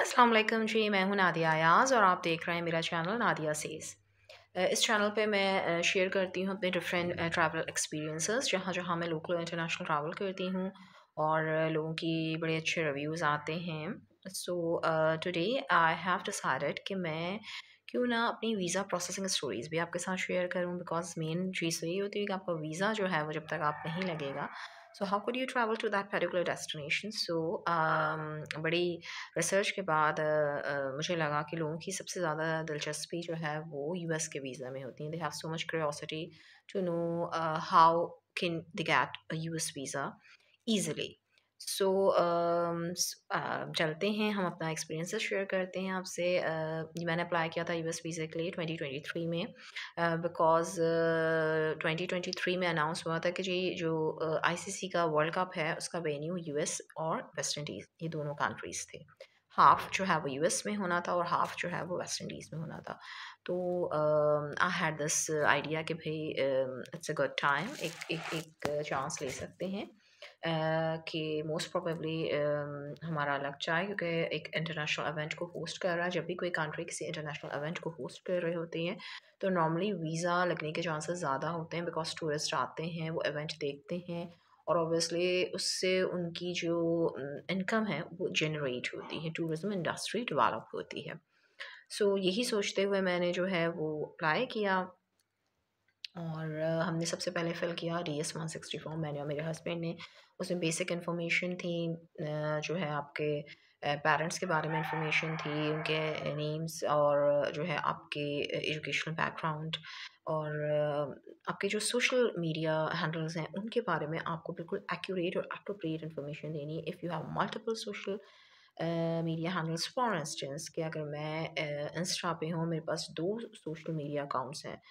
अस्सलाम वालेकुम जी, मैं हूँ नादिया अयाज़ और आप देख रहे हैं मेरा चैनल नादिया सेज़। इस चैनल पे मैं शेयर करती हूँ अपने डिफरेंट ट्रैवल एक्सपीरियंसेस जहाँ जहाँ मैं लोकल और इंटरनेशनल ट्रैवल करती हूँ और लोगों की बड़े अच्छे रिव्यूज़ आते हैं। So today I have decided कि मैं क्यों ना अपनी वीज़ा प्रोसेसिंग स्टोरीज़ भी आपके साथ शेयर करूँ, बिकॉज़ मेन चीज़ तो यही होती है कि आपका वीज़ा जो है वो जब तक आप नहीं लगेगा, so how could you travel to that particular destination. So बड़ी रिसर्च के बाद मुझे लगा कि लोगों की सबसे ज़्यादा दिलचस्पी जो है वो यूएस के वीज़ा में होती है। They have so much curiosity to know how can they get a US visa easily. So चलते हैं, हम अपना एक्सपीरियंसेस शेयर करते हैं आपसे। मैंने अप्लाई किया था यूएस वीज़ा के लिए 2023 में, बिकॉज़ 2023 में अनाउंस हुआ था कि जी जो आईसीसी का वर्ल्ड कप है उसका वेन्यू यूएस और वेस्ट इंडीज़, ये दोनों कंट्रीज़ थे। हाफ़ जो है वो यूएस में होना था और हाफ़ जो है वो वेस्ट इंडीज़ में होना था। तो आई हैड दिस आइडिया कि भई इट्स अ गुड टाइम, एक चांस ले सकते हैं कि मोस्ट प्रोबेबली हमारा लग जाए, क्योंकि एक इंटरनेशनल इवेंट को होस्ट कर रहा है। जब भी कोई कंट्री किसी इंटरनेशनल इवेंट को होस्ट कर रहे होते हैं तो नॉर्मली वीज़ा लगने के चांसेस ज़्यादा होते हैं, बिकॉज टूरिस्ट आते हैं, वो इवेंट देखते हैं और ऑब्वियसली उससे उनकी जो इनकम है वो जनरेट होती है, टूरिज्म इंडस्ट्री डेवलप होती है। सो यही सोचते हुए मैंने जो है वो अप्लाई किया और हमने सबसे पहले फ़िल किया DS-160 फॉर्म, मैंने और मेरे हस्बैंड ने। उसमें बेसिक इन्फॉर्मेशन थी, जो है आपके पेरेंट्स के बारे में इन्फॉर्मेशन थी, उनके नेम्स और जो है आपके एजुकेशनल बैकग्राउंड और आपके जो सोशल मीडिया हैंडल्स हैं उनके बारे में आपको बिल्कुल एक्यूरेट और अप टू डेट इन्फॉर्मेशन देनी है। If you have multiple social media handles, for instance कि अगर मैं इंस्टा पे हूँ, मेरे पास 2 सोशल मीडिया अकाउंट्स हैं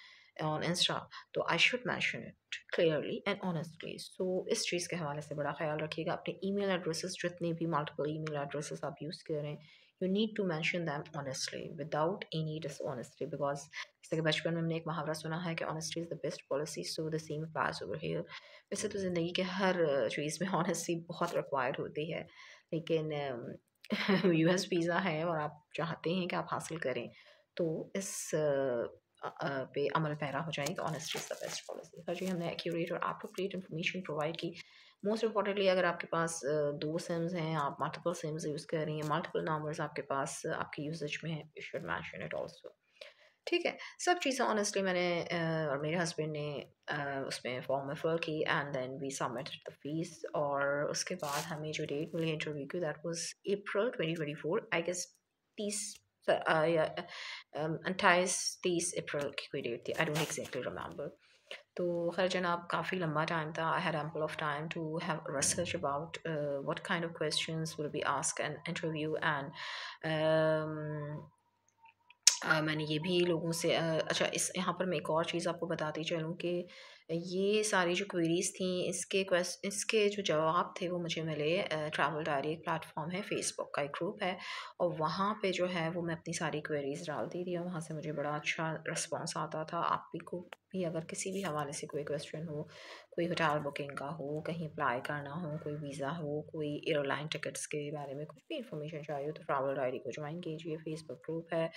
ऑन इंस्टा, तो I should mention it clearly and honestly. So इस चीज़ के हवाले से बड़ा ख्याल रखिएगा। अपने ईमेल एड्रेसेस, जितने भी मल्टीपल ईमेल एड्रेसेस आप यूज़ कर रहे हैं, you need to mention them honestly without any dishonesty, because जैसे कि बचपन में हमने एक मुहावरा सुना है कि honesty is the best policy, so the same applies over here. वैसे तो ज़िंदगी के हर चीज़ में ऑनेस्टी बहुत रिक्वायर्ड होती है, लेकिन यूएस वीज़ा है और आप चाहते हैं कि आप हासिल करें, तो इस पे अमल पैरा हो जाएँ कि honesty is the best policy. हाँ जी, हमने एक्यूरेट और up to date information provide की। मोस्ट इम्पोर्टेंटली, अगर आपके पास 2 सिम्स हैं, आप मल्टीपल सिम्स यूज़ कर रही हैं, मल्टीपल नंबर्स आपके पास आपके यूसेज में हैं, you should mention it also. ठीक है, सब चीज़ें ऑनेस्टली मैंने और मेरे हस्बैंड ने उसमें फॉर्म में फिल की and then we submitted the fees और उसके बाद हमें जो डेट मिली इंटरव्यू की, that was April 2024, I guess 30 या 28-30 अप्रैल की कोई डेट थी, आई डोंट एक्ज़ैक्टली रिमेंबर। तो खैर जनाब, काफ़ी लंबा टाइम था। I had ample of time to have research about what kind of questions will be asked in interview and मैंने ये भी लोगों से अच्छा, इस यहाँ पर मैं एक और चीज़ आपको बताती चलूँ कि ये सारी जो क्वेरीज़ थी, इसके जो जवाब थे वो मुझे मिले। ट्रैवल डायरी एक प्लेटफॉर्म है, फेसबुक का एक ग्रुप है और वहाँ पे जो है वो मैं अपनी सारी क्वेरीज़ डालती थी और वहाँ से मुझे बड़ा अच्छा रिस्पॉन्स आता था। आप भी को भी अगर किसी भी हवाले से कोई क्वेश्चन हो, कोई होटल बुकिंग का हो, कहीं अप्लाई करना हो, कोई वीज़ा हो, कोई एयरलाइन टिकट्स के बारे में कुछ भी इंफॉर्मेशन चाहिए हो, तो ट्रैवल डायरी को ज्वाइन कीजिए। फेसबुक ग्रुप है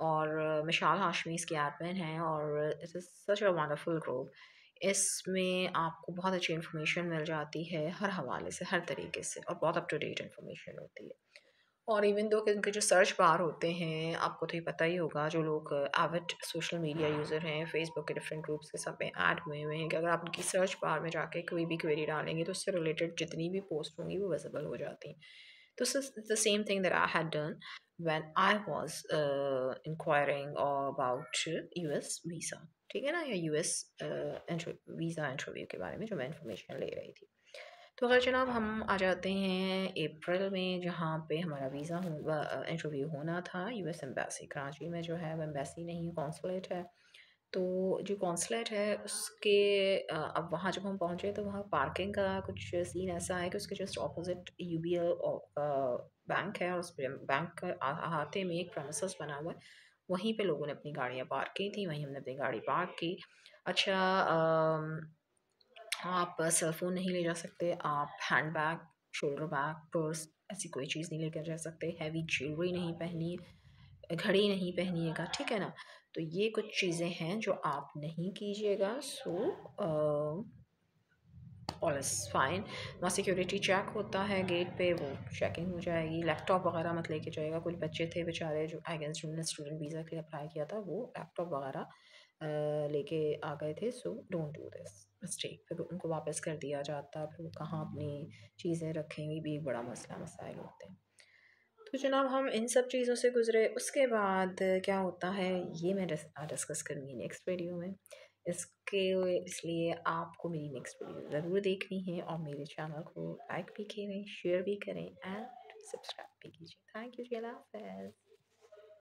और मिशाल हाशमी इसकी एडमिन हैं और it is such a wonderful group. इसमें आपको बहुत अच्छी इन्फॉर्मेशन मिल जाती है हर हवाले से, हर तरीके से, और बहुत अप टू डेट इन्फॉर्मेशन होती है। और इवन दो कि उनके जो सर्च बार होते हैं, आपको तो ये पता ही होगा, जो लोग एविड सोशल मीडिया यूज़र हैं, फेसबुक के डिफरेंट ग्रुप्स के सब में ऐड हुए हुए हैं, कि अगर आप उनकी सर्च बार में जाके कोई भी क्वेरी डालेंगे तो उससे रिलेटेड जितनी भी पोस्ट होंगी वो विजिबल हो जाती हैं। This is the same thing that I had done when I was inquiring about US visa, ठीक है ना, या US वीज़ा इंटरव्यू के बारे में जो मैं इंफॉर्मेशन ले रही थी। तो अगर जनाब हम आ जाते हैं अप्रैल में, जहाँ पे हमारा वीज़ा इंटरव्यू होना था यूएस एम्बेसी कराची में, जो है वो एम्बेसी नहीं कॉन्सुलेट है। तो जो कॉन्सुलेट है उसके अब वहाँ जब हम पहुँचे तो वहाँ पार्किंग का कुछ सीन ऐसा है कि उसके जस्ट ऑपोजिट यूबीएल बैंक है और उस बैंक का अहाते में एक प्रेमिसेस बना हुआ है। वहीं पे लोगों ने अपनी गाड़ियाँ पार्क की थी, वहीं हमने अपनी गाड़ी पार्क की। अच्छा, आप सेल फ़ोन नहीं ले जा सकते, आप hand bag, shoulder bag, purse ऐसी कोई चीज़ नहीं लेकर जा सकते, हैवी ज्वेलरी नहीं पहनी, घड़ी नहीं पहनिएगा, ठीक है ना। तो ये कुछ चीज़ें हैं जो आप नहीं कीजिएगा। So all is fine. वहाँ सिक्योरिटी चेक होता है गेट पे, वो चेकिंग हो जाएगी। लैपटॉप वगैरह मत लेके जाइएगा। कुछ बच्चे थे बेचारे जो आई गेस जिन्होंने स्टूडेंट वीज़ा के लिए अप्लाई किया था, वो लैपटॉप वगैरह लेके आ गए थे। So don't do this mistake. फिर उनको वापस कर दिया जाता, फिर वो कहाँ अपनी चीज़ें रखेंगी, भी एक बड़ा मसला मसाइल होते हैं। तो जनाब हम इन सब चीज़ों से गुज़रे, उसके बाद क्या होता है ये मैं डिस्कस करूँगी नेक्स्ट वीडियो में। इसके इसलिए आपको मेरी नेक्स्ट वीडियो ज़रूर देखनी है, और मेरे चैनल को लाइक भी करें, शेयर भी करें एंड सब्सक्राइब भी कीजिए। थैंक यू जी, अल्लाह हाफ़िज़।